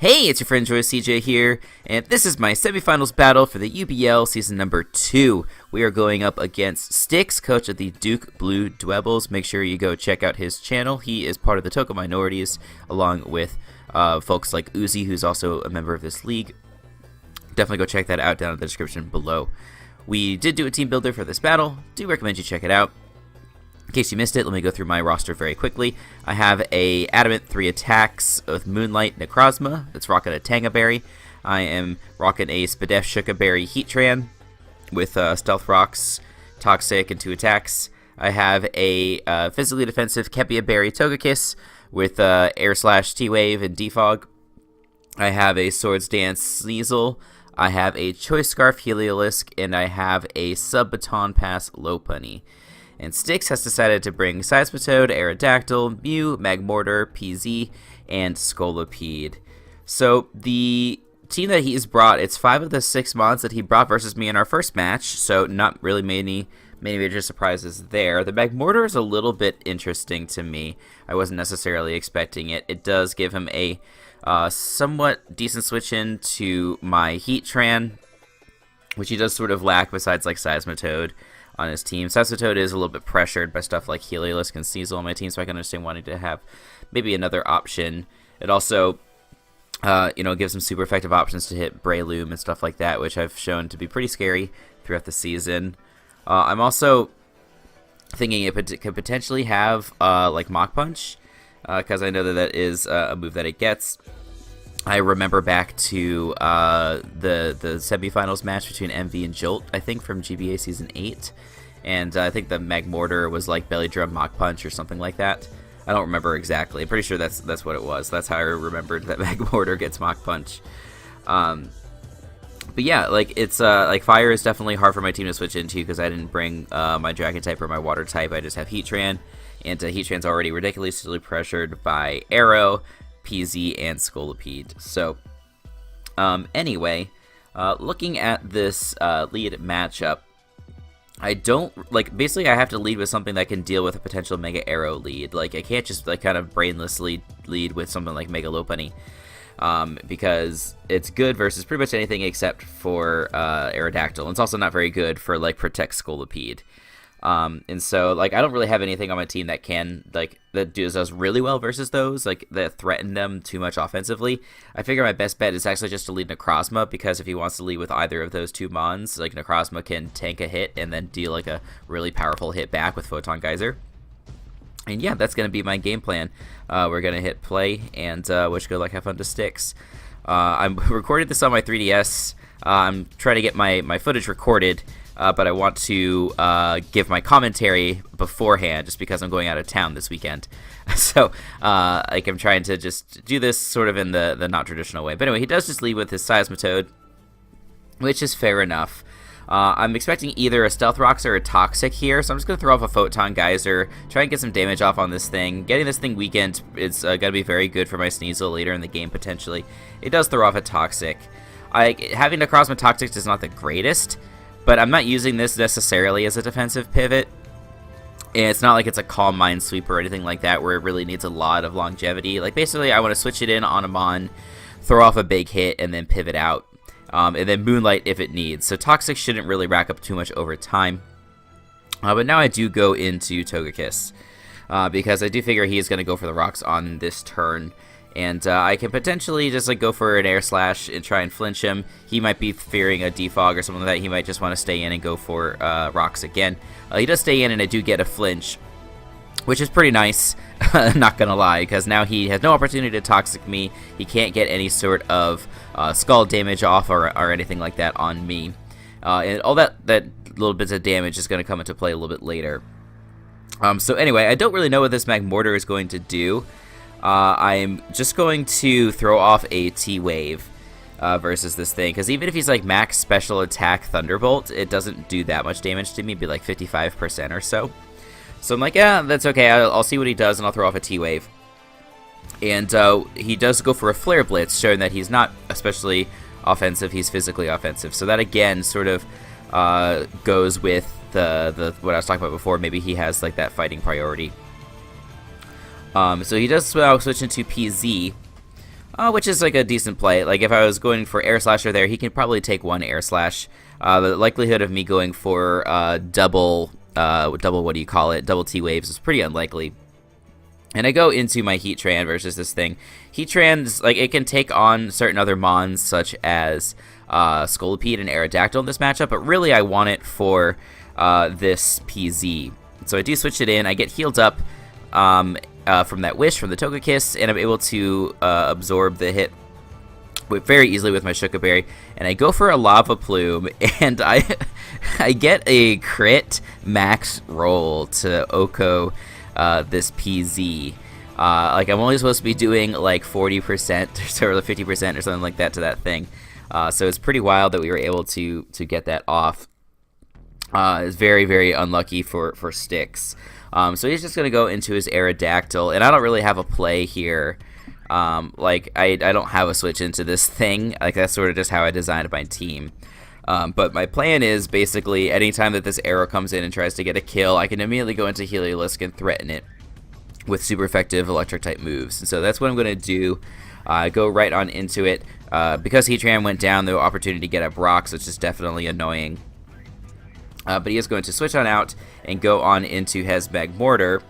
Hey, it's your friend Joy CJ here, and this is my semifinals battle for the UBL season number 2. We are going up against Styx, coach of the Duke Blue Dwebbles. Make sure you go check out his channel. He is part of the Token Minorities, along with folks like Uzi, who's also a member of this league. Definitely go check that out down in the description below. We did do a team builder for this battle. Do recommend you check it out. In case you missed it, let me go through my roster very quickly. I have a Adamant 3 attacks with Moonlight Necrozma that's rocking a Tangaberry. I am rocking a Spadef Shukaberry Heatran with Stealth Rocks, Toxic, and 2 attacks. I have a physically defensive Kepia Berry Togekiss with Air Slash, T-Wave, and Defog. I have a Swords Dance Sneasel. I have a Choice Scarf Heliolisk, and I have a Sub-Baton Pass Lopunny. And Styx has decided to bring Seismitoad, Aerodactyl, Mew, Magmortar, PZ, and Scolipede. So the team that he's brought, it's 5 of the 6 mods that he brought versus me in our first match, so not really many major surprises there. The Magmortar is a little bit interesting to me. I wasn't necessarily expecting it. It does give him a somewhat decent switch in to my Heatran, which he does sort of lack besides like Seismitoad on his team. Seismitoad is a little bit pressured by stuff like Heliolisk and Sneasel on my team, so I can understand wanting to have maybe another option. It also, gives him super effective options to hit Breloom and stuff like that, which I've shown to be pretty scary throughout the season. I'm also thinking it could potentially have like Mach Punch, because I know that is a move that it gets. I remember back to the semifinals match between MV and Jolt, I think from GBA Season 8, and I think the Magmortar was like Belly Drum Mach Punch or something like that. I don't remember exactly. I'm pretty sure that's what it was. That's how I remembered that Magmortar gets Mach Punch. But yeah, like it's like Fire is definitely hard for my team to switch into because I didn't bring my Dragon type or my Water type. I just have Heatran, and Heatran's already ridiculously pressured by Arrow, PZ, and Scolipede. So, anyway, looking at this lead matchup, I don't, basically I have to lead with something that can deal with a potential Mega Arrow lead. Like, I can't just, kind of brainlessly lead with something like Mega Lopunny, because it's good versus pretty much anything except for Aerodactyl. And it's also not very good for, Protect Scolipede. And so, I don't really have anything on my team that can, that does really well versus those, that threaten them too much offensively. I figure my best bet is actually just to lead Necrozma, because if he wants to lead with either of those 2 mons, Necrozma can tank a hit and then deal, a really powerful hit back with Photon Geyser. And yeah, that's going to be my game plan. We're going to hit play, and wish good luck, have fun to Styx. I'm recording this on my 3DS. I'm trying to get my footage recorded, but I want to give my commentary beforehand just because I'm going out of town this weekend. So, I'm trying to just do this sort of in the not-traditional way. But anyway, he does just lead with his Seismitoad, which is fair enough. I'm expecting either a Stealth Rocks or a Toxic here, so I'm just going to throw off a Photon Geyser, try and get some damage off on this thing. Getting this thing weakened is going to be very good for my Sneasel later in the game, potentially. It does throw off a Toxic. Having Necrozma Toxic is not the greatest, but I'm not using this necessarily as a defensive pivot. And it's not like it's a Calm Mind Sweep or anything like that where it really needs a lot of longevity. Basically, I want to switch it in on a Mon, throw off a big hit, and then pivot out. And then Moonlight if it needs. So Toxic shouldn't really rack up too much over time. But now I do go into Togekiss, because I do figure he is going to go for the rocks on this turn. And I can potentially just go for an Air Slash and try and flinch him. He might be fearing a Defog or something like that. He might just want to stay in and go for rocks again. He does stay in, and I do get a flinch, which is pretty nice, not gonna lie, because now he has no opportunity to Toxic me. He can't get any sort of skull damage off or anything like that on me. And all that little bits of damage is going to come into play a little bit later. So anyway, I don't really know what this Magmortar is going to do. I'm just going to throw off a T-Wave versus this thing, because even if he's max special attack Thunderbolt, it doesn't do that much damage to me, be 55% or so. So I'm like, yeah, that's okay, I'll see what he does, and I'll throw off a T-Wave. And he does go for a Flare Blitz, showing that he's not especially offensive, he's physically offensive. So that again sort of goes with the what I was talking about before. Maybe he has that fighting priority. So he does switch into PZ, which is like a decent play. Like if I was going for air slasher there, he can probably take one air slash. The likelihood of me going for double what do you call it, double T waves is pretty unlikely. And I go into my Heatran versus this thing. Heatran's, like, it can take on certain other mons, such as Scolipede and Aerodactyl in this matchup, but really I want it for this PZ. So I do switch it in. I get healed up from that Wish, from the Togekiss, and I'm able to absorb the hit very easily with my Shuka Berry. And I go for a Lava Plume, and I get a crit max roll to Oko this PZ. Like I'm only supposed to be doing like 40% or 50% or something like that to that thing. So it's pretty wild that we were able to get that off. It's very, very unlucky for Styx. So he's just gonna go into his Aerodactyl, and I don't really have a play here. Like I don't have a switch into this thing. Like that's sort of just how I designed my team. But my plan is basically anytime that this arrow comes in and tries to get a kill, I can immediately go into Heliolisk and threaten it with super effective electric type moves. And so that's what I'm going to do. Go right on into it. Because Heatran went down, the opportunity to get up rocks, which is definitely annoying. But he is going to switch on out and go on into Hesmag Mortar,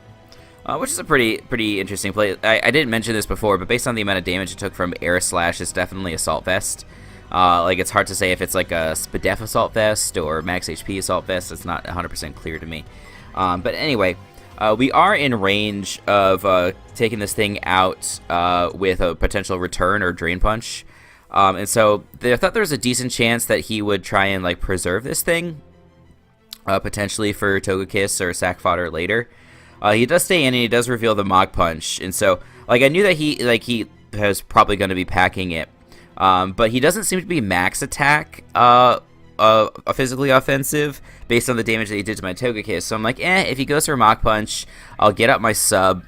which is a pretty interesting play. I didn't mention this before, but based on the amount of damage it took from Air Slash, it's definitely Assault Vest. Like it's hard to say if it's like a Spadef Assault Vest or Max HP Assault Vest. It's not 100% clear to me. But anyway, we are in range of taking this thing out with a potential return or Drain Punch. And so I thought there was a decent chance that he would try and like preserve this thing, potentially for Togekiss or Sack Fodder later. He does stay in and he does reveal the Mach Punch. And so like I knew that he was probably going to be packing it. But he doesn't seem to be max attack physically offensive based on the damage that he did to my Togekiss. So I'm like, if he goes for Mach Punch, I'll get up my sub.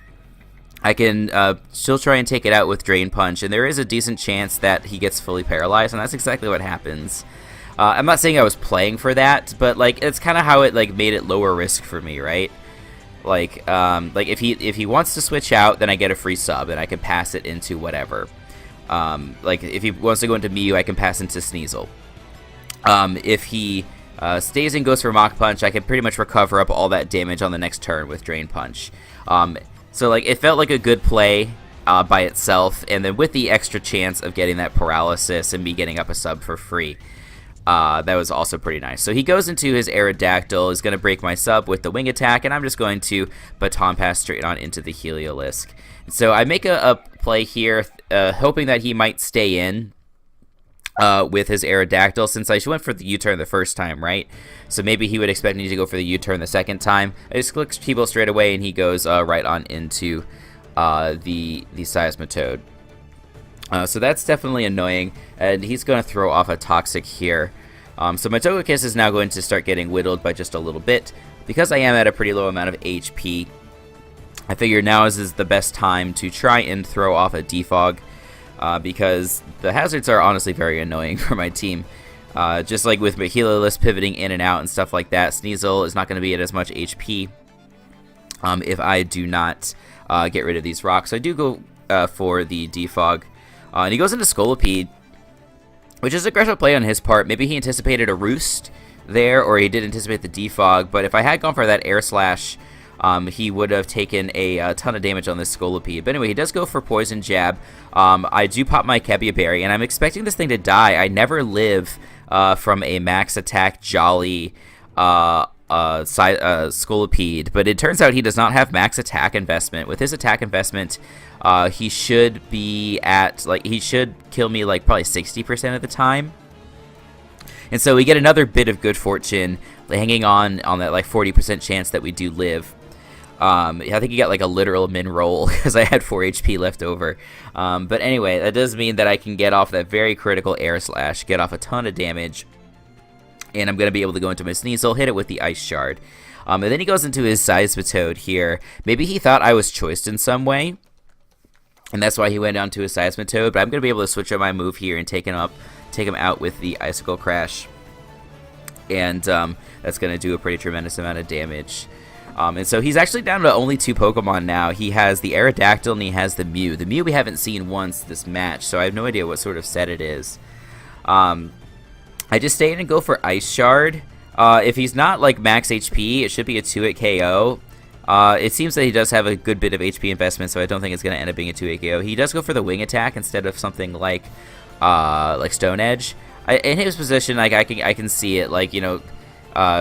I can still try and take it out with Drain Punch, and there is a decent chance that he gets fully paralyzed, and that's exactly what happens. I'm not saying I was playing for that, but like it's kind of how it like made it lower risk for me, right? Like if he wants to switch out, then I get a free sub, and I can pass it into whatever. Like if he wants to go into Mew, I can pass into Sneasel. If he stays and goes for Mach Punch, I can pretty much recover up all that damage on the next turn with Drain Punch. So like it felt like a good play by itself, and then with the extra chance of getting that paralysis and me getting up a sub for free, that was also pretty nice. So he goes into his Aerodactyl, is going to break my sub with the Wing Attack, and I'm just going to Baton Pass straight on into the Heliolisk. So I make a play here, hoping that he might stay in with his Aerodactyl, since I went for the U-turn the first time, right? So maybe he would expect me to go for the U-turn the second time. I just click T-Bolt straight away, and he goes right on into the Seismitoad. So that's definitely annoying, and he's going to throw off a Toxic here. So my Togekiss is now going to start getting whittled by just a little bit. Because I am at a pretty low amount of HP, I figure now is the best time to try and throw off a Defog, because the hazards are honestly very annoying for my team. Just like with my Heliolisk pivoting in and out and stuff like that, Sneasel is not going to be at as much HP if I do not get rid of these rocks. So I do go for the Defog. And he goes into Scolipede, which is a aggressive play on his part. Maybe he anticipated a Roost there, or he did anticipate the Defog. But if I had gone for that Air Slash, he would have taken a ton of damage on this Scolipede. But anyway, he does go for Poison Jab. I do pop my Kebia Berry, and I'm expecting this thing to die. I never live from a max attack Jolly Scolipede, but it turns out he does not have max attack investment. With his attack investment, he should be at, like, he should kill me like probably 60% of the time. And so we get another bit of good fortune hanging on that like 40% chance that we do live. I think he got like a literal min roll because I had 4 HP left over. But anyway, that does mean that I can get off that very critical Air Slash, get off a ton of damage, and I'm going to be able to go into my Sneasel, hit it with the Ice Shard. And then he goes into his Seismitoad here. Maybe he thought I was choiced in some way, and that's why he went down to his Seismitoad, but I'm going to be able to switch up my move here and take him out with the Icicle Crash. And that's going to do a pretty tremendous amount of damage. And so he's actually down to only 2 Pokemon now. He has the Aerodactyl and he has the Mew. The Mew we haven't seen once this match, so I have no idea what sort of set it is. I just stay in and go for Ice Shard. If he's not like max HP, it should be a 2-hit KO. It seems that he does have a good bit of HP investment, so I don't think it's going to end up being a 2-hit KO. He does go for the Wing Attack instead of something like Stone Edge. In his position, like I can see it, like, you know,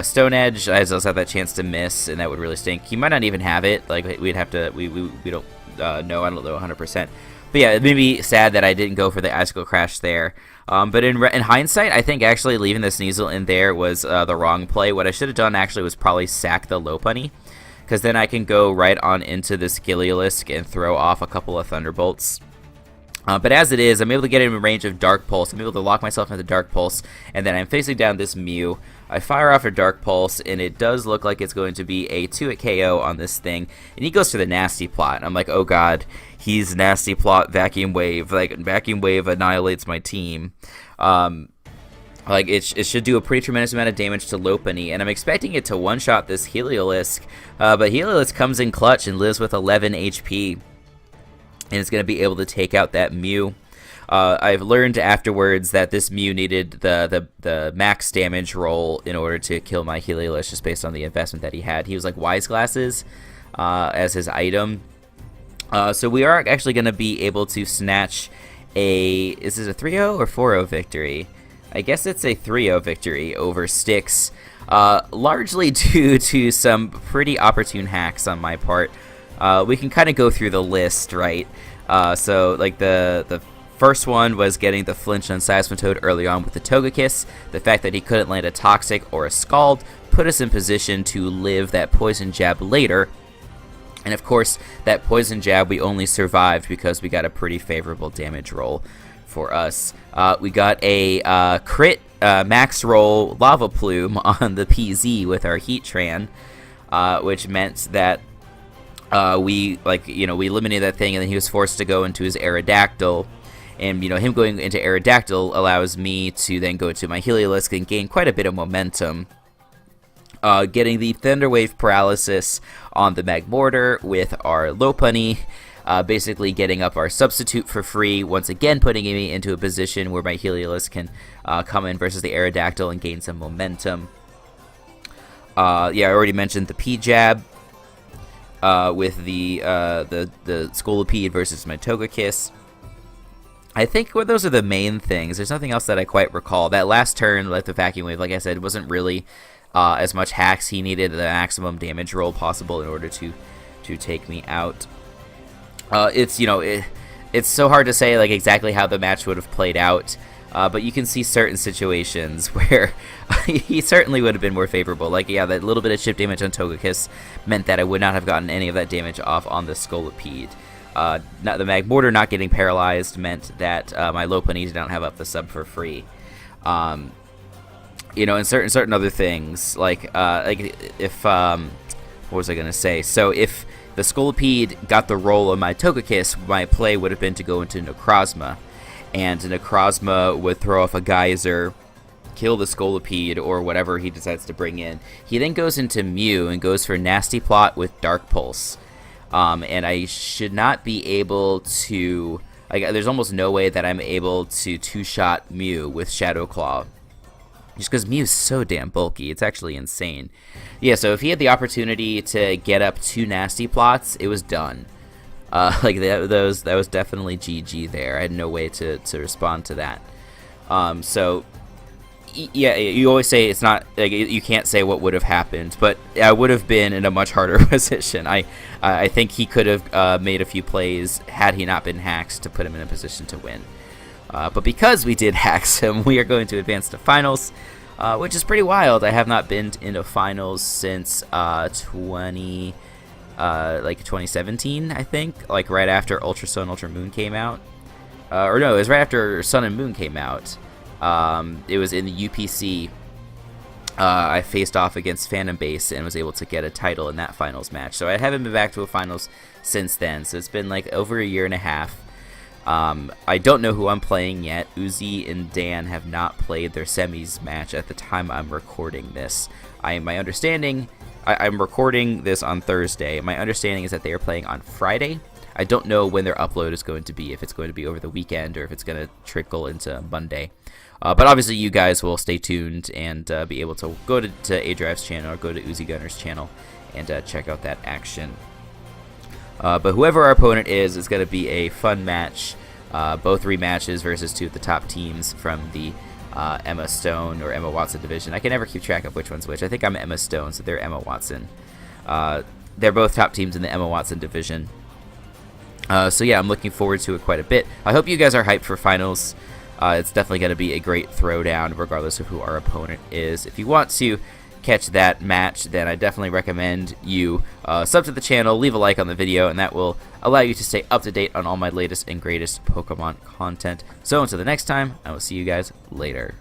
Stone Edge has also have that chance to miss, and that would really stink. He might not even have it. Like we'd have to, we don't know. I don't know 100%. But yeah, it made me sad that I didn't go for the Icicle Crash there. But in hindsight, I think actually leaving the Sneasel in there was the wrong play. What I should have done actually was probably sack the Lopunny, because then I can go right on into this Giliolisk and throw off a couple of Thunderbolts. But as it is, I'm able to get in range of Dark Pulse. I'm able to lock myself into Dark Pulse, and then I'm facing down this Mew. I fire off a Dark Pulse, and it does look like it's going to be a 2-hit KO on this thing. And he goes for the Nasty Plot. I'm like, oh god, he's Nasty Plot, Vacuum Wave. Like, Vacuum Wave annihilates my team. Like, it should do a pretty tremendous amount of damage to Lopunny, and I'm expecting it to one-shot this Heliolisk. But Heliolisk comes in clutch and lives with 11 HP. And it's going to be able to take out that Mew. I've learned afterwards that this Mew needed the max damage roll in order to kill my Heliolisk, just based on the investment that he had. He was like Wise Glasses as his item. So we are actually going to be able to snatch is this a 3-0 or 4-0 victory? I guess it's a 3-0 victory over Styx, largely due to some pretty opportune hacks on my part. We can kind of go through the list, right? So, like, the first one was getting the flinch on Seismitoad early on with the Togekiss. The fact that he couldn't land a Toxic or a Scald put us in position to live that Poison Jab later. And, of course, that Poison Jab we only survived because we got a pretty favorable damage roll for us. We got a crit max roll Lava Plume on the PZ with our Heatran, which meant that we eliminated that thing, and then he was forced to go into his Aerodactyl. And, him going into Aerodactyl allows me to then go into my Heliolisk and gain quite a bit of momentum. Getting the Thunder Wave Paralysis on the Magmortar with our Lopunny, basically getting up our Substitute for free, once again putting me into a position where my Heliolisk can come in versus the Aerodactyl and gain some momentum. I already mentioned the P-Jab. With the Scolipede versus my Togekiss. I think those are the main things. There's nothing else that I quite recall. That last turn, like the Vacuum Wave, like I said, wasn't really as much hacks. He needed the maximum damage roll possible in order to take me out. It's so hard to say like exactly how the match would have played out. But you can see certain situations where he certainly would have been more favorable. Like, yeah, that little bit of chip damage on Togekiss meant that I would not have gotten any of that damage off on the Scolipede. The Magmortar not getting paralyzed meant that my Lopunny did not have up the sub for free. And certain other things, like if what was I gonna say? So if the Scolipede got the roll on my Togekiss, my play would have been to go into Necrozma. And Necrozma would throw off a Geyser, kill the Scolipede, or whatever he decides to bring in. He then goes into Mew and goes for Nasty Plot with Dark Pulse. And I should not be able to... there's almost no way that I'm able to two-shot Mew with Shadow Claw. Just because Mew's so damn bulky. It's actually insane. Yeah, so if he had the opportunity to get up 2 Nasty Plots, it was done. That was definitely GG there. I had no way to respond to that. You always say it's not, you can't say what would have happened, but I would have been in a much harder position. I think he could have made a few plays had he not been hacked to put him in a position to win. But because we did hacks him, we are going to advance to finals, which is pretty wild. I have not been into finals since 2017, I think, like right after Ultra Sun, Ultra Moon came out. It was right after Sun and Moon came out. It was in the UPC. I faced off against Phantom Base and was able to get a title in that finals match. So I haven't been back to a finals since then. So it's been like over a year and a half. I don't know who I'm playing yet. Uzi and Dan have not played their semis match at the time I'm recording this. My understanding I'm recording this on Thursday. My understanding is that they are playing on Friday. I don't know when their upload is going to be, if it's going to be over the weekend or if it's going to trickle into Monday. But obviously you guys will stay tuned and be able to go to A-Drive's channel or go to Uzi Gunner's channel and check out that action. But whoever our opponent is going to be a fun match. Both rematches versus two of the top teams from the Emma Stone or Emma Watson division. I can never keep track of which one's which. I think I'm Emma Stone, so they're Emma Watson. They're both top teams in the Emma Watson division. So yeah, I'm looking forward to it quite a bit. I hope you guys are hyped for finals. It's definitely going to be a great throwdown regardless of who our opponent is. If you want to catch that match, then I definitely recommend you sub to the channel, leave a like on the video, and that will allow you to stay up to date on all my latest and greatest Pokemon content. So until the next time, I will see you guys later.